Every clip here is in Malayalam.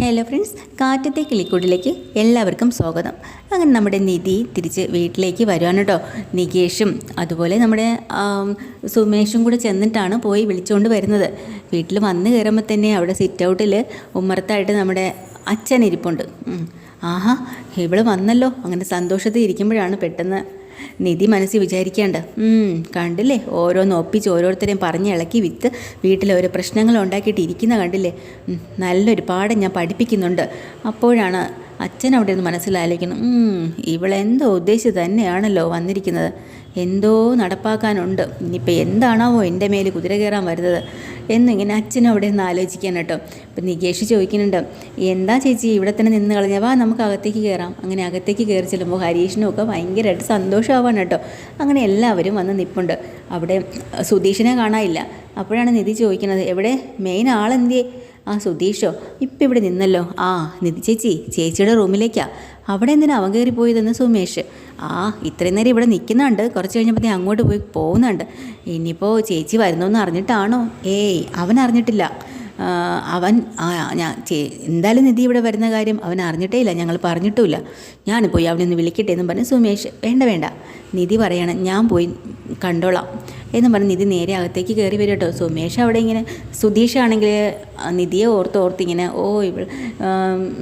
ഹലോ ഫ്രണ്ട്സ്, കാറ്റത്തെ കിളിക്കൂടിലേക്ക് എല്ലാവർക്കും സ്വാഗതം. അങ്ങനെ നമ്മുടെ നിധി തിരിച്ച് വീട്ടിലേക്ക് വരുവാണ് കേട്ടോ. നികേഷും അതുപോലെ നമ്മുടെ സുമേഷും കൂടെ ചെന്നിട്ടാണ് പോയി വിളിച്ചുകൊണ്ട് വരുന്നത്. വീട്ടിൽ വന്ന് കയറുമ്പോൾ തന്നെ അവിടെ സിറ്റ് ഔട്ടിൽ ഉമ്മറത്തായിട്ട് നമ്മുടെ അച്ഛൻ ഇരിപ്പുണ്ട്. ആഹാ, ഇവള് വന്നല്ലോ. അങ്ങനെ സന്തോഷത്തിൽ ഇരിക്കുമ്പോഴാണ് പെട്ടെന്ന് നിധി മനസ്സിൽ വിചാരിക്കേണ്ട, കണ്ടില്ലേ, ഓരോന്ന് ഒപ്പിച്ച് ഓരോരുത്തരെയും പറഞ്ഞ് ഇളക്കി വിറ്റ് വീട്ടിൽ ഓരോ പ്രശ്നങ്ങൾ ഉണ്ടാക്കിയിട്ട് ഇരിക്കുന്ന കണ്ടില്ലേ. നല്ലൊരു പാഠം ഞാൻ പഠിപ്പിക്കുന്നുണ്ട്. അപ്പോഴാണ് അച്ഛൻ അവിടെ നിന്ന് മനസ്സിലാലോചിക്കുന്നു, ഇവളെന്തോ ഉദ്ദേശിച്ച് തന്നെയാണല്ലോ വന്നിരിക്കുന്നത്, എന്തോ നടപ്പാക്കാനുണ്ട്, ഇനിയിപ്പോൾ എന്താണാവോ എൻ്റെ മേൽ കുതിര കയറാൻ വരുന്നത് എന്നിങ്ങനെ അച്ഛനും അവിടെ നിന്ന് ആലോചിക്കാൻ കേട്ടോ. ഇപ്പം നികേഷ് ചോദിക്കുന്നുണ്ട്, എന്താ ചേച്ചി ഇവിടെ തന്നെ നിന്ന് കളഞ്ഞാൽ, വാ നമുക്ക് അകത്തേക്ക് കയറാം. അങ്ങനെ അകത്തേക്ക് കയറി ചെല്ലുമ്പോൾ ഹരീഷിനും ഒക്കെ ഭയങ്കരമായിട്ട് സന്തോഷമാവാണ് കേട്ടോ. അങ്ങനെ എല്ലാവരും വന്ന് നിൽപ്പുണ്ട്. അവിടെ സുധീഷിനെ കാണാനില്ല. അപ്പോഴാണ് നിധി ചോദിക്കുന്നത്, എവിടെ മെയിൻ ആളെന്തിയേ? സുധീഷോ, ഇപ്പം ഇവിടെ നിന്നല്ലോ. നിധി ചേച്ചിയുടെ റൂമിലേക്കാണ്. അവിടെ എന്തിനാ അവൻ കയറി പോയതെന്ന് സുമേഷ്. ഇത്രയും നേരം ഇവിടെ നിൽക്കുന്നുണ്ട്, കുറച്ച് കഴിഞ്ഞപ്പോൾ അങ്ങോട്ട് പോയി പോകുന്നുണ്ട്. ഇനിയിപ്പോൾ ചേച്ചി വരുന്നോന്ന് അറിഞ്ഞിട്ടാണോ? അവൻ അറിഞ്ഞിട്ടില്ല. എന്തായാലും നിധി ഇവിടെ വരുന്ന കാര്യം അവൻ അറിഞ്ഞിട്ടേ ഇല്ല, ഞങ്ങൾ പറഞ്ഞിട്ടുമില്ല. ഞാൻ പോയി അവിടെ നിന്ന് വിളിക്കട്ടെ എന്നും പറഞ്ഞ് സുമേഷ്. വേണ്ട, നിധി പറയണം, ഞാൻ പോയി കണ്ടോളാം എന്നും പറഞ്ഞ് നിധി നേരെ അകത്തേക്ക് കയറി വരും കേട്ടോ. സുമേഷ് അവിടെ ഇങ്ങനെ, സുധീഷാണെങ്കിൽ നിധിയെ ഓർത്തിങ്ങനെ,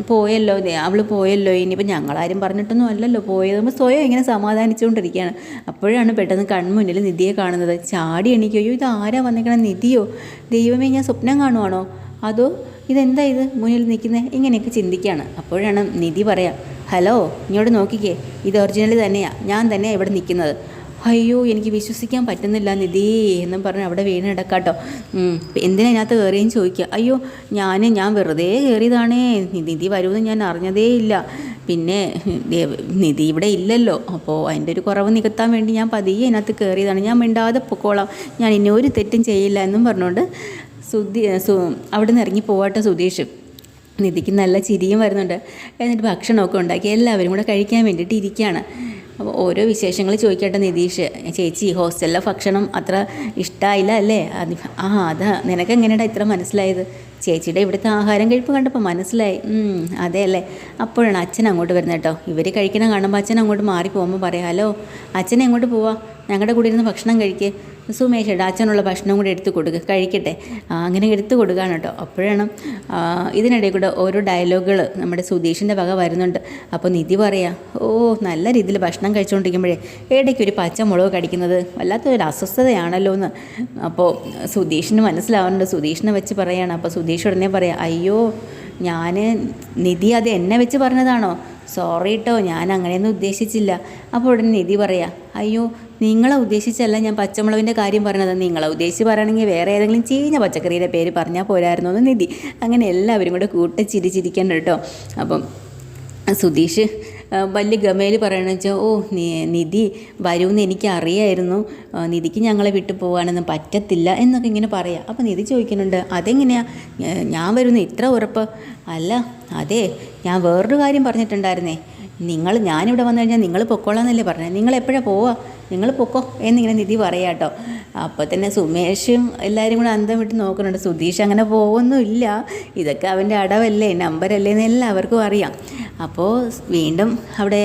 പോയല്ലോ, അവൾ പോയല്ലോ, ഇനിയിപ്പോൾ ഞങ്ങളാരും പറഞ്ഞിട്ടൊന്നും അല്ലല്ലോ പോയത്, സ്വയം ഇങ്ങനെ സമാധാനിച്ചുകൊണ്ടിരിക്കുകയാണ്. അപ്പോഴാണ് പെട്ടെന്ന് കൺമുന്നിൽ നിധിയെ കാണുന്നത്. ചാടി എണീക്കുകയോ, ഇത് ആരാ വന്നിരിക്കണം, നിധിയോ, ദൈവമേ ഞാൻ സ്വപ്നം കാണുവാണോ, അതോ ഇതെന്താ ഇത് മുന്നിൽ നിൽക്കുന്നത്, ഇങ്ങനെയൊക്കെ ചിന്തിക്കുകയാണ്. അപ്പോഴാണ് നിധി പറയാം, ഹലോ ഇങ്ങോട്ട് നോക്കിക്കേ, ഇത് ഒറിജിനൽ തന്നെയാണ്, ഞാൻ തന്നെയാണ് ഇവിടെ നിൽക്കുന്നത്. അയ്യോ എനിക്ക് വിശ്വസിക്കാൻ പറ്റുന്നില്ല നിധി എന്നും പറഞ്ഞ് അവിടെ വീണ് കിടക്കാട്ടോ. എന്തിനാ അതിനകത്ത് കയറിയും ചോദിക്കുക. അയ്യോ ഞാൻ വെറുതെ കയറിയതാണേ, നിധി വരുമെന്ന് ഞാൻ അറിഞ്ഞതേ ഇല്ല. പിന്നെ നിധി ഇവിടെ ഇല്ലല്ലോ, അപ്പോൾ അതിൻ്റെ ഒരു കുറവ് നികത്താൻ വേണ്ടി ഞാൻ പതിയെ അതിനകത്ത് കയറിയതാണ്, ഞാൻ മിണ്ടാതെ പൊക്കോളാം, ഞാൻ ഇനി ഒരു തെറ്റും ചെയ്യില്ല എന്നും പറഞ്ഞുകൊണ്ട് അവിടെ നിന്ന് ഇറങ്ങി പോവാട്ടോ സുധീഷ്. നിധിക്ക് നല്ല ചിരിയും വരുന്നുണ്ട്. എന്നിട്ട് ഭക്ഷണമൊക്കെ ഉണ്ടാക്കി എല്ലാവരും കൂടെ കഴിക്കാൻ വേണ്ടിയിട്ട് ഇരിക്കുകയാണ്. അപ്പോൾ ഓരോ വിശേഷങ്ങൾ ചോദിക്കട്ടെ നിതീഷ്. ചേച്ചി ഹോസ്റ്റലിലെ ഭക്ഷണം അത്ര ഇഷ്ടമായില്ല അല്ലേ? അതാ നിനക്ക് എങ്ങനെയാണ് ഇത്ര മനസ്സിലായത്? ചേച്ചിയുടെ ഇവിടുത്തെ ആഹാരം കഴിപ്പ് കണ്ടപ്പോൾ മനസ്സിലായി. അതെ അല്ലേ? അപ്പോഴാണ് അച്ഛൻ അങ്ങോട്ട് വരുന്നത് കേട്ടോ. ഇവർ കഴിക്കണം കാണുമ്പോൾ അച്ഛൻ അങ്ങോട്ട് മാറി പോകുമ്പോൾ പറയാം, ഹലോ അച്ഛൻ എങ്ങോട്ട് പോവാ, ഞങ്ങളുടെ കൂടെ ഇരുന്ന് ഭക്ഷണം കഴിക്കുക, സുമേഷേട്ടാ അച്ഛനുള്ള ഭക്ഷണം കൂടെ എടുത്ത് കൊടുക്കുക, കഴിക്കട്ടെ. അങ്ങനെ എടുത്ത് കൊടുക്കുകയാണ് കേട്ടോ. അപ്പോഴാണ് ഇതിനിടയിൽ കൂടെ ഓരോ ഡയലോഗുകൾ നമ്മുടെ സുധീഷിൻ്റെ വക വരുന്നുണ്ട്. അപ്പോൾ നിധി പറയാം, നല്ല രീതിയിൽ ഭക്ഷണം കഴിച്ചുകൊണ്ടിരിക്കുമ്പോഴേ ഇടയ്ക്കൊരു പച്ചമുളക് കടിക്കുന്നത് വല്ലാത്തൊരു അസ്വസ്ഥതയാണല്ലോ എന്ന്. അപ്പോൾ സുധീഷിന് മനസ്സിലാവുന്നുണ്ട്. സുധീഷിനെ വെച്ച് പറയുകയാണ്. അപ്പോൾ സുധീഷ് ഉടനെ പറയാം, അയ്യോ നിധി അത് എന്നെ വെച്ച് പറഞ്ഞതാണോ, സോറി കേട്ടോ, ഞാൻ അങ്ങനെയൊന്നും ഉദ്ദേശിച്ചില്ല. അപ്പോൾ ഉടനെ നിധി പറയാം, അയ്യോ നിങ്ങളെ ഉദ്ദേശിച്ചല്ല ഞാൻ പച്ചമുളകിൻ്റെ കാര്യം പറഞ്ഞത്, നിങ്ങളെ ഉദ്ദേശിച്ച് പറയുകയാണെങ്കിൽ വേറെ ഏതെങ്കിലും ചീഞ്ഞ പച്ചക്കറിയുടെ പേര് പറഞ്ഞാൽ പോരായിരുന്നു എന്ന് നിധി. അങ്ങനെ എല്ലാവരും കൂടെ കൂട്ടിച്ചിരിച്ചിരിക്കണം കേട്ടോ. അപ്പം സുധീഷ് വലിയ ഗമയിൽ പറയണമെന്ന് വെച്ചാൽ, നിധി വരുമെന്ന് എനിക്ക് അറിയായിരുന്നു, നിധിക്ക് ഞങ്ങളെ വിട്ടു പോകാനൊന്നും പറ്റത്തില്ല എന്നൊക്കെ ഇങ്ങനെ പറയാം. അപ്പോൾ നിധി ചോദിക്കുന്നുണ്ട്, അതെങ്ങനെയാണ് ഞാൻ വരുന്ന ഇത്ര ഉറപ്പ്? അല്ല അതെ, ഞാൻ വേറൊരു കാര്യം പറഞ്ഞിട്ടുണ്ടായിരുന്നേ, ഞാനിവിടെ വന്നു കഴിഞ്ഞാൽ നിങ്ങൾ പൊക്കോളാന്നല്ലേ പറഞ്ഞത്, നിങ്ങൾ എപ്പോഴാണ് പോവുക, നിങ്ങൾ പൊക്കോ എന്നിങ്ങനെ നിധി പറയാം കേട്ടോ. അപ്പോൾ തന്നെ സുമേഷും എല്ലാവരും കൂടെ അന്തം വിട്ട് നോക്കുന്നുണ്ട്. സുധീഷ് അങ്ങനെ പോകുന്നില്ല, ഇതൊക്കെ അവൻ്റെ അടവല്ലേ, നമ്പരല്ലേ എന്ന് എല്ലാവർക്കും അറിയാം. അപ്പോൾ വീണ്ടും അവിടെ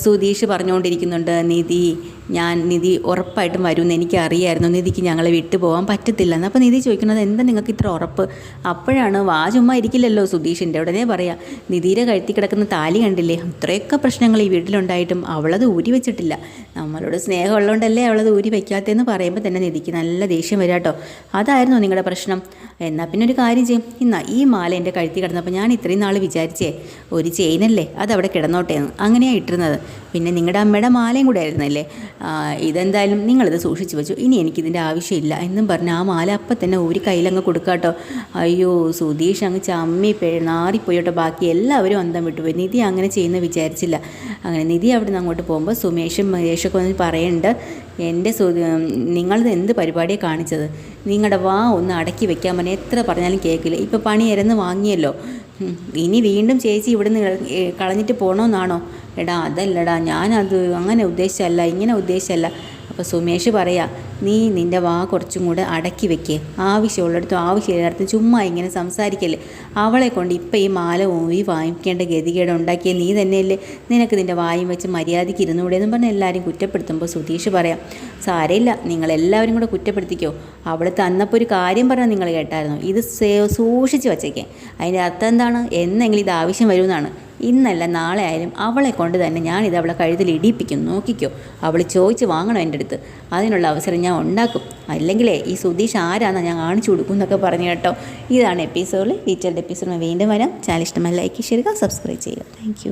സുധീഷ് പറഞ്ഞുകൊണ്ടിരിക്കുന്നുണ്ട്, നിധി ഉറപ്പായിട്ടും വരുമെന്ന് എനിക്കറിയായിരുന്നു, നിധിക്ക് ഞങ്ങളെ വിട്ടു പോകാൻ പറ്റത്തില്ലെന്ന്. അപ്പോൾ നിധി ചോദിക്കുന്നത്, എന്താ നിങ്ങൾക്ക് ഇത്ര ഉറപ്പ്? അപ്പോഴാണ് ചുമ്മാ ഇരിക്കില്ലല്ലോ സുധീഷിൻ്റെ. ഉടനെ പറയാം, നിധിയുടെ കഴുത്തി കിടക്കുന്ന താലി കണ്ടില്ലേ, ഇത്രയൊക്കെ പ്രശ്നങ്ങൾ ഈ വീട്ടിലുണ്ടായിട്ടും അവളത് ഊരി വെച്ചിട്ടില്ല, നമ്മളോട് സ്നേഹമുള്ളതുകൊണ്ടല്ലേ അവളത് ഊരി വയ്ക്കാത്തതെന്ന് പറയുമ്പോൾ തന്നെ നിധിക്ക് നല്ല ദേഷ്യം വരാം കേട്ടോ. അതായിരുന്നോ നിങ്ങളുടെ പ്രശ്നം? എന്നാൽ പിന്നെ ഒരു കാര്യം ചെയ്യും, ഈ മാല എൻ്റെ കഴുത്തി കിടന്നപ്പോൾ ഞാൻ ഇത്രയും നാൾ വിചാരിച്ചേ ഒരു ചെയിനല്ലേ, അതവിടെ കിടന്നോട്ടെ എന്ന്, അങ്ങനെയാണ് ഇട്ടിരുന്നത്. പിന്നെ നിങ്ങളുടെ അമ്മയുടെ മാലയും കൂടെ ആയിരുന്നല്ലേ, ഇതെന്തായാലും നിങ്ങളിത് സൂക്ഷിച്ച് വെച്ചു, ഇനി എനിക്കിതിൻ്റെ ആവശ്യമില്ല എന്നും പറഞ്ഞ് ആ മാല അപ്പം തന്നെ ഒരു കയ്യിലങ്ങ് കൊടുക്കാട്ടോ. അയ്യോ സുധീഷ് അങ്ങ് ചമ്മി നാറിപ്പോയി കേട്ടോ. ബാക്കി എല്ലാവരും അന്തം വിട്ടുപോയി. നിധി അങ്ങനെ ചെയ്യുന്ന വിചാരിച്ചില്ല. അങ്ങനെ നിധി അവിടെ നിന്ന് അങ്ങോട്ട് പോകുമ്പോൾ സുമേഷും മഹേഷൊക്കെ ഒന്ന് പറയുന്നുണ്ട്, നിങ്ങളിത് എന്ത് പരിപാടിയാണ് കാണിച്ചത്, നിങ്ങളുടെ ഒന്ന് അടക്കി വെക്കാൻ പറഞ്ഞാൽ എത്ര പറഞ്ഞാലും കേൾക്കില്ല, ഇപ്പോൾ പണി ഇരന്ന് വാങ്ങിയല്ലോ, ഇനി വീണ്ടും ചേച്ചി ഇവിടുന്ന് കളഞ്ഞിട്ട് പോകണമെന്നാണോ? അതല്ലടാ, ഞാനത് അങ്ങനെ ഉദ്ദേശിച്ചല്ല, ഇങ്ങനെ ഉദ്ദേശിച്ചല്ല, അപ്പോൾ സുമേഷ് പറയാ, നീ നിൻ്റെ വാ കുറച്ചും കൂടെ അടക്കി വെക്കേ, ആവശ്യമുള്ളിടത്തും ആവശ്യമില്ലായിടത്തും ചുമ്മാ ഇങ്ങനെ സംസാരിക്കല്ലേ. അവളെ കൊണ്ട് ഇപ്പം ഈ മാല ഊരി വാങ്ങിക്കേണ്ട ഗതികേട് ഉണ്ടാക്കിയ നീ തന്നെയല്ലേ, നിനക്ക് നിൻ്റെ വായും വെച്ച് മര്യാദയ്ക്ക് ഇരുന്നൂടെ എന്നും പറഞ്ഞ് എല്ലാവരും കുറ്റപ്പെടുത്തുമ്പോൾ സുധീഷ് പറയാം, സാരമില്ല, നിങ്ങളെല്ലാവരും കൂടെ കുറ്റപ്പെടുത്തിക്കോ. അവൾ തന്നപ്പോൾ ഒരു കാര്യം പറഞ്ഞാൽ നിങ്ങൾ കേട്ടായിരുന്നു, ഇത് സൂക്ഷിച്ച് വച്ചേക്കേ. അതിൻ്റെ അർത്ഥം എന്താണ്? എന്നെങ്കിലും ഇത് ആവശ്യം വരുമെന്നാണ്. ഇന്നല്ല നാളെ ആയാലും അവളെ കൊണ്ട് തന്നെ ഞാനിത് അവളെ കഴുത്തിൽ ഇടിപ്പിക്കും, നോക്കിക്കോ. അവൾ ചോദിച്ച് വാങ്ങണം എൻ്റെ അടുത്ത്, അതിനുള്ള അവസരം ഞാൻ ഉണ്ടാക്കും. അല്ലെങ്കിലേ ഈ സുധീഷ് ആരാണെന്ന് ഞാൻ കാണിച്ചു കൊടുക്കും എന്നൊക്കെ പറഞ്ഞു കേട്ടോ. ഇതാണ് എപ്പിസോഡിൽ. ഡീറ്റെയിൽഡ് എപ്പിസോഡിൽ വീണ്ടും വരാം. ചാനൽ ഇഷ്ടമായി ലൈക്ക് ചെയ്യുക, സബ്സ്ക്രൈബ് ചെയ്യുക. താങ്ക്